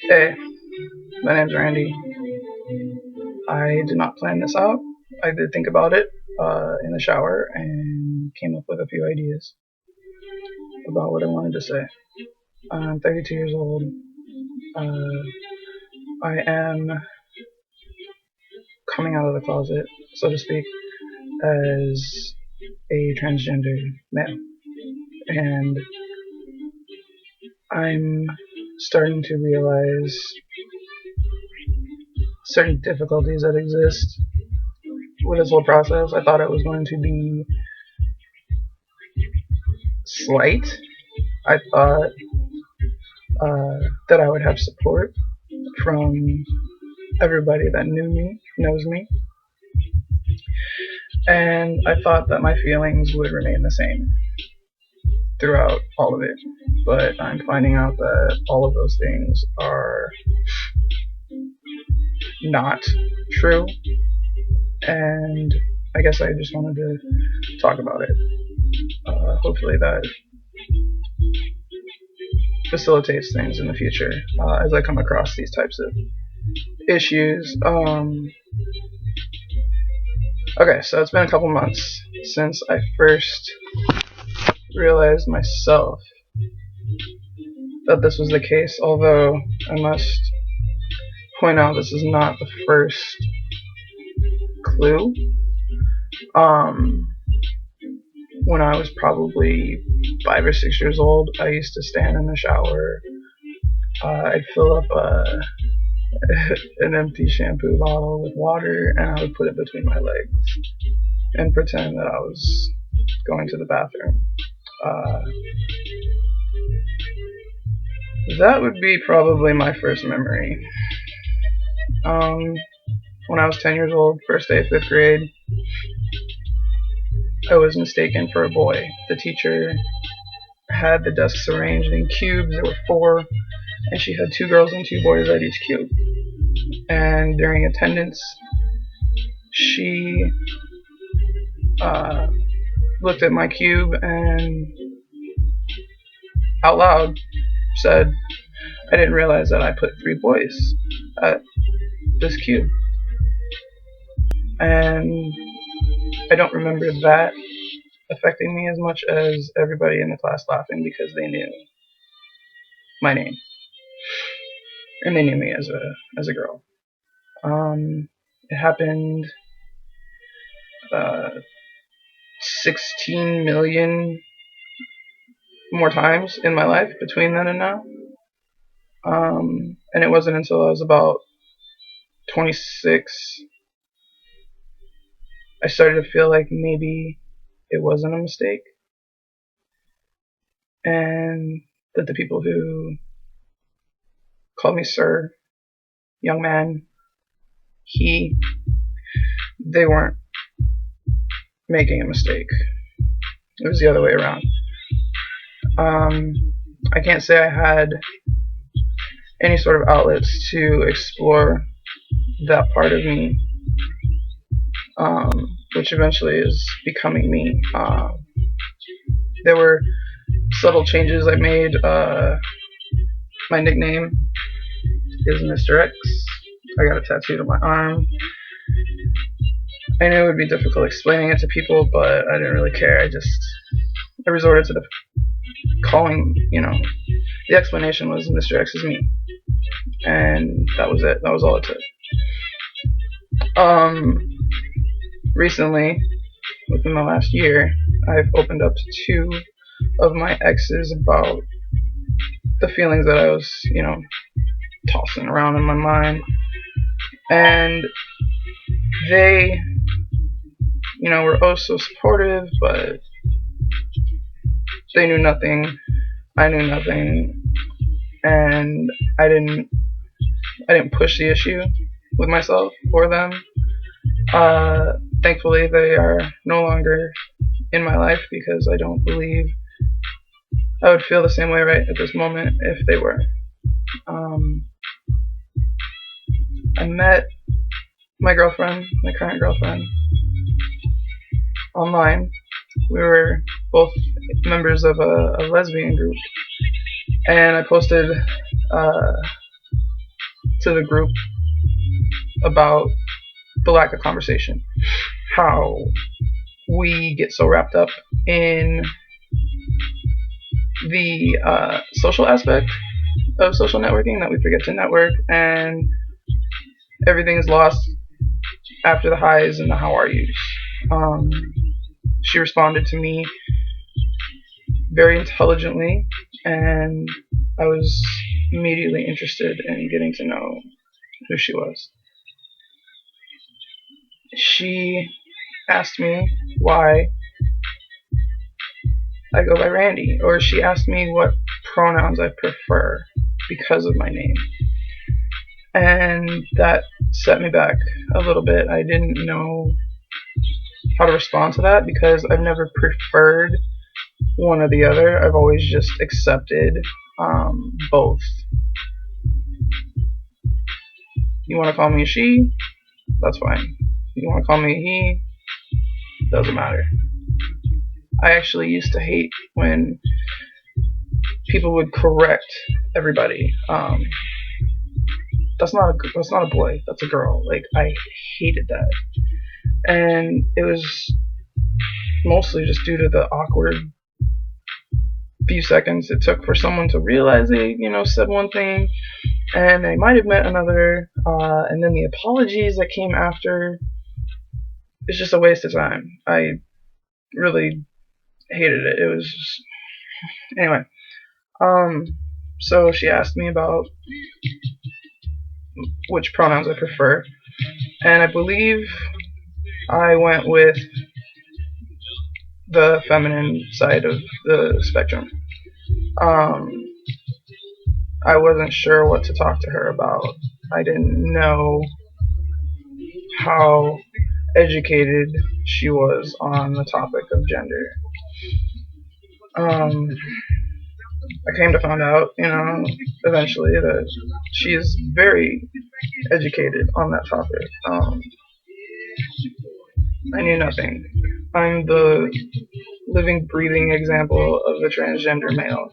Hey, my name's Randy. I did not plan this out. I did think about it in the shower and came up with a few ideas about what I wanted to say. I'm 32 years old. Uh, I am coming out of the closet, so to speak, as a transgender male. And I'm starting to realize certain difficulties that exist with this whole process. I thought it was going to be slight. I thought that I would have support from everybody that knows me, and I thought that my feelings would remain the same throughout all of it. But I'm finding out that all of those things are not true, and I guess I just wanted to talk about it. Hopefully that facilitates things in the future as I come across these types of issues. Okay, so it's been a couple months since I first realized myself that this was the case, although I must point out this is not the first clue. When I was probably 5 or 6 years old, I used to stand in the shower. I'd fill up an empty shampoo bottle with water, and I would put it between my legs and pretend that I was going to the bathroom. That would be probably my first memory. When I was 10 years old, first day of 5th grade, I was mistaken for a boy. The teacher had the desks arranged in cubes. There were 4, and she had 2 girls and 2 boys at each cube. And during attendance, she looked at my cube and out loud said, "I didn't realize that I put 3 boys at this cube." And I don't remember that affecting me as much as everybody in the class laughing because they knew my name and they knew me as a girl. It happened 16 million more times in my life between then and now. And it wasn't until I was about 26 I started to feel like maybe it wasn't a mistake, and that the people who called me sir, young man, they weren't making a mistake. It was the other way around. I can't say I had any sort of outlets to explore that part of me, which eventually is becoming me. There were subtle changes I made. My nickname is Mr. X. I got it tattooed on my arm. I knew it would be difficult explaining it to people, but I didn't really care. I resorted to the calling, the explanation was Mr. X is me. And that was it. That was all it took. Recently, within the last year, I've opened up to 2 of my exes about the feelings that I was, tossing around in my mind. And they, were oh so supportive, but they knew nothing. I knew nothing. And I didn't push the issue with myself or them. Thankfully, they are no longer in my life because I don't believe I would feel the same way right at this moment if they were. I met my current girlfriend, online. We were both members of a lesbian group, And I posted to the group about the lack of conversation, how we get so wrapped up in the social aspect of social networking that we forget to network, and everything is lost after the highs and the how are yous. She responded to me very intelligently, and I was immediately interested in getting to know who she was. She asked me why I go by Randy, or she asked me what pronouns I prefer because of my name. And that set me back a little bit. I didn't know how to respond to that because I've never preferred one or the other. I've always just accepted both. You want to call me a she? That's fine. You want to call me a he? Doesn't matter. I actually used to hate when people would correct everybody. That's not a boy. That's a girl. Like, I hated that, and it was mostly just due to the awkward few seconds it took for someone to realize they, said one thing, and they might have meant another, and then the apologies that came after. It's just a waste of time. I really hated it. It was just... Anyway. So she asked me about which pronouns I prefer, and I believe I went with the feminine side of the spectrum. I wasn't sure what to talk to her about. I didn't know how educated she was on the topic of gender. I came to find out, eventually, that she is very educated on that topic. I knew nothing. I'm the living, breathing example of a transgender male,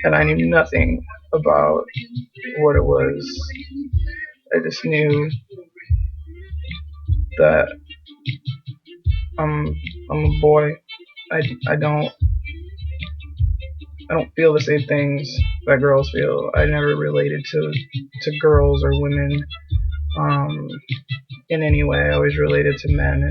and I knew nothing about what it was. I just knew that I'm a boy. I don't feel the same things that girls feel. I never related to girls or women in any way. I always related to men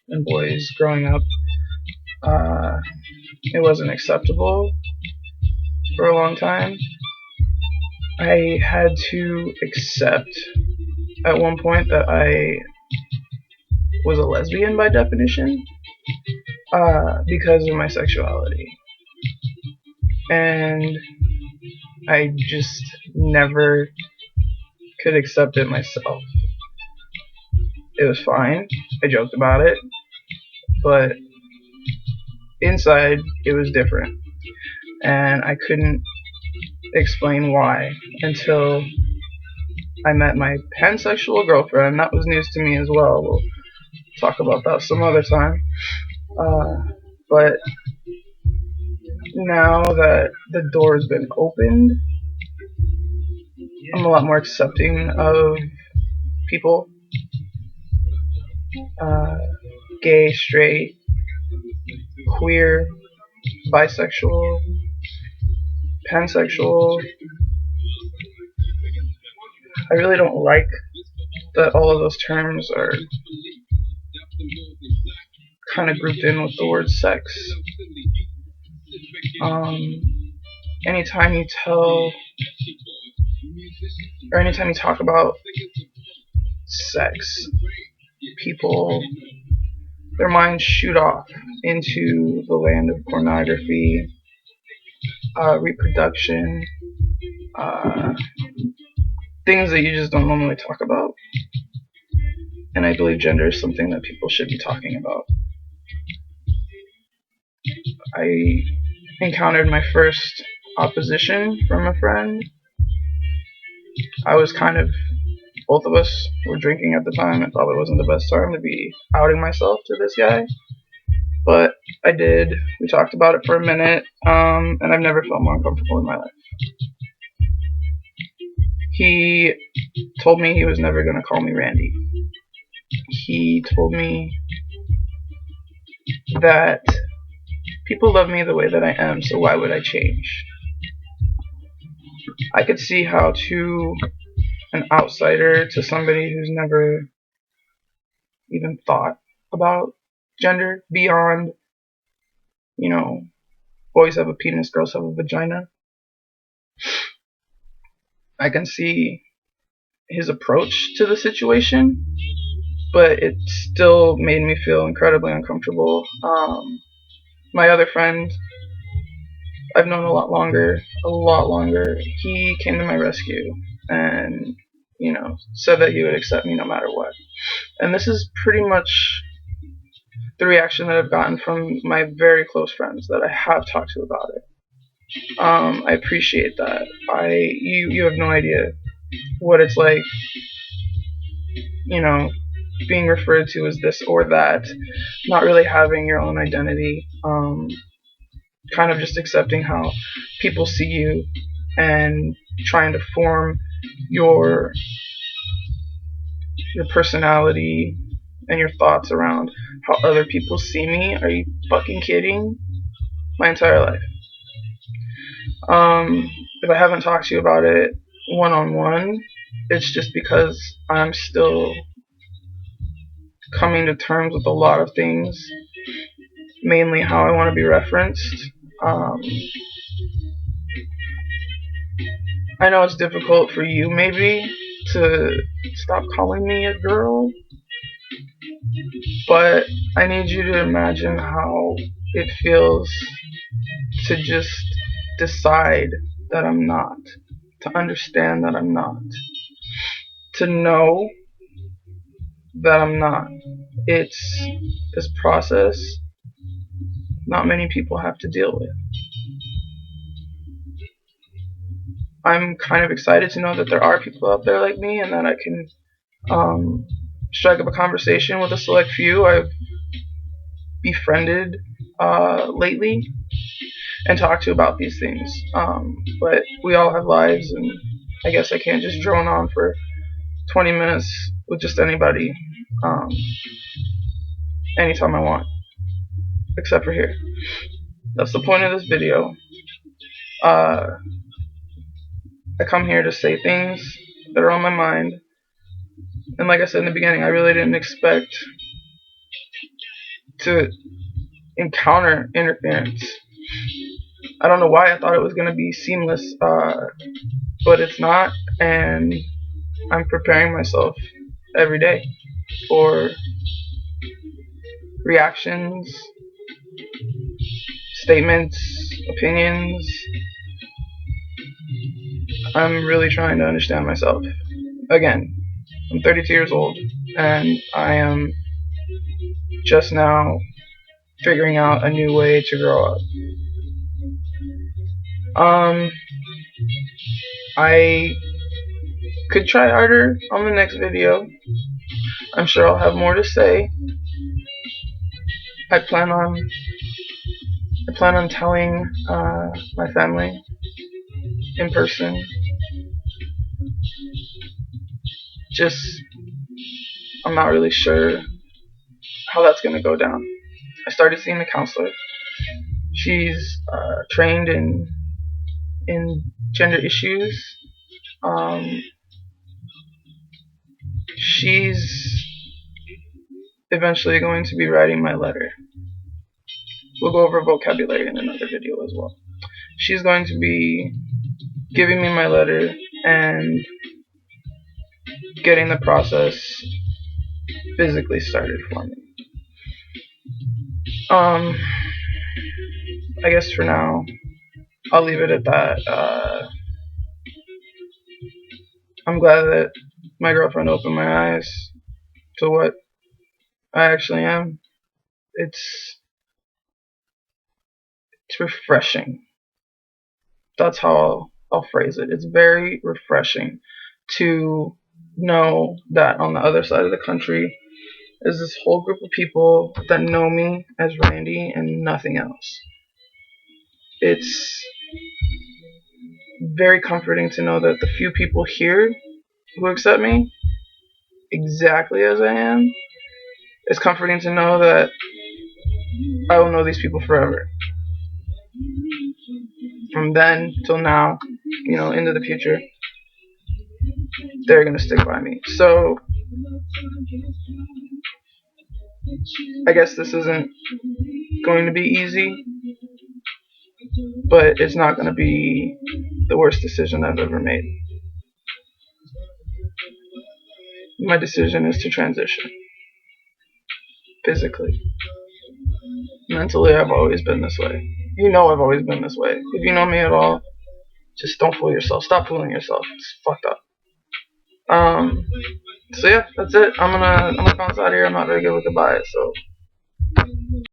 and boys growing up. It wasn't acceptable for a long time. I had to accept at one point that I was a lesbian by definition because of my sexuality. And I just never could accept it myself. It was fine. I joked about it. But inside, it was different. And I couldn't explain why until I met my pansexual girlfriend. That was news to me as well. We'll talk about that some other time. But now that the door's been opened, I'm a lot more accepting of people. Gay, straight, queer, bisexual, pansexual. I really don't like that all of those terms are kind of grouped in with the word sex. Anytime you talk about sex, people, their minds shoot off into the land of pornography, reproduction, things that you just don't normally talk about. And I believe gender is something that people should be talking about. I encountered my first opposition from a friend. Both of us were drinking at the time. It probably wasn't the best time to be outing myself to this guy. But I did. We talked about it for a minute, and I've never felt more uncomfortable in my life. He told me he was never going to call me Randy. He told me that people love me the way that I am, so why would I change? I could see how to an outsider, to somebody who's never even thought about gender beyond, boys have a penis, girls have a vagina. I can see his approach to the situation, but it still made me feel incredibly uncomfortable. My other friend, I've known a lot longer. He came to my rescue and, said that he would accept me no matter what. And this is pretty much the reaction that I've gotten from my very close friends that I have talked to about it. I appreciate that. You have no idea what it's like, being referred to as this or that, not really having your own identity, kind of just accepting how people see you and trying to form your personality and your thoughts around how other people see me. Are you fucking kidding? My entire life. If I haven't talked to you about it one-on-one, it's just because I'm still coming to terms with a lot of things, mainly how I want to be referenced. I know it's difficult for you maybe to stop calling me a girl, but I need you to imagine how it feels to just decide that I'm not, to understand that I'm not, to know that I'm not. It's this process not many people have to deal with. I'm kind of excited to know that there are people out there like me and that I can strike up a conversation with a select few I've befriended lately and talk to about these things. But we all have lives, and I guess I can't just drone on for 20 minutes with just anybody anytime I want, except for here. That's the point of this video. I come here to say things that are on my mind, and like I said in the beginning, I really didn't expect to encounter interference. I don't know why I thought it was going to be seamless, but it's not, and I'm preparing myself every day for reactions, statements, opinions. I'm really trying to understand myself. Again, I'm 32 years old, and I am just now figuring out a new way to grow up. I could try harder on the next video. I'm sure I'll have more to say. I plan on telling my family in person. Just, I'm not really sure how that's going to go down. I started seeing a counselor. She's trained in gender issues. She's eventually going to be writing my letter. We'll go over vocabulary in another video as well. She's going to be giving me my letter and getting the process physically started for me. I guess for now, I'll leave it at that. I'm glad that my girlfriend opened my eyes to what I actually am. It's refreshing. That's how I'll phrase it. It's very refreshing to know that on the other side of the country is this whole group of people that know me as Randy and nothing else. It's very comforting to know that the few people here who accept me exactly as I am, it's comforting to know that I will know these people forever. From then till now, into the future, they're going to stick by me. So, I guess this isn't going to be easy, but it's not going to be the worst decision I've ever made. My decision is to transition. Physically. Mentally, I've always been this way. I've always been this way. If you know me at all, just don't fool yourself. Stop fooling yourself. It's fucked up. So yeah, that's it. I'm gonna bounce out of here. I'm not very good with goodbyes, so